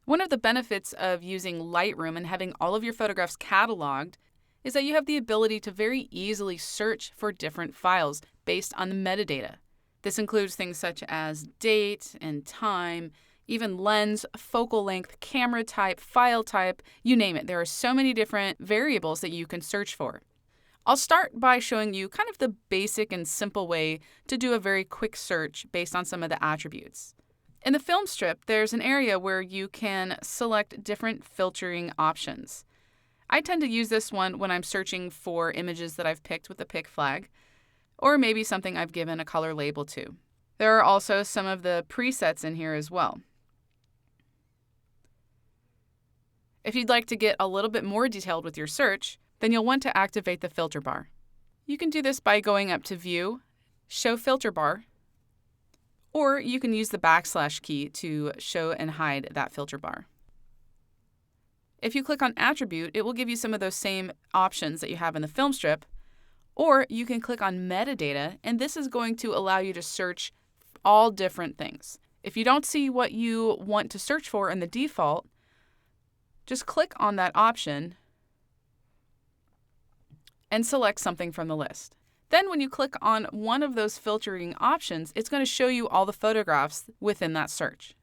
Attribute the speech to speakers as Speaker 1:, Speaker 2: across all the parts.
Speaker 1: One of the benefits of using Lightroom and having all of your photographs cataloged is that you have the ability to very easily search for different files based on the metadata. This includes things such as date and time, even lens, focal length, camera type, file type, you name it. There are so many different variables that you can search for. I'll start by showing you kind of the basic and simple way to do a very quick search based on some of the attributes. In the film strip, there's an area where you can select different filtering options. I tend to use this one when I'm searching for images that I've picked with the pick flag, or maybe something I've given a color label to. There are also some of the presets in here as well. If you'd like to get a little bit more detailed with your search, then you'll want to activate the filter bar. You can do this by going up to View, Show Filter Bar, or you can use the # key to show and hide that filter bar. If you click on Attribute, it will give you some of those same options that you have in the film strip, or you can click on Metadata, and this is going to allow you to search all different things. If you don't see what you want to search for in the default, just click on that option and select something from the list. Then when you click on one of those filtering options, it's going to show you all the photographs within that search.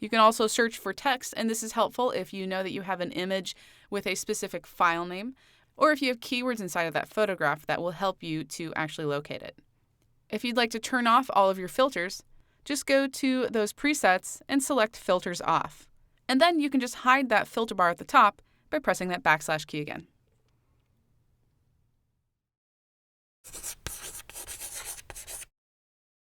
Speaker 1: You can also search for text, and this is helpful if you know that you have an image with a specific file name, or if you have keywords inside of that photograph that will help you to actually locate it. If you'd like to turn off all of your filters, just go to those presets and select Filters Off. And then you can just hide that filter bar at the top by pressing that # key again.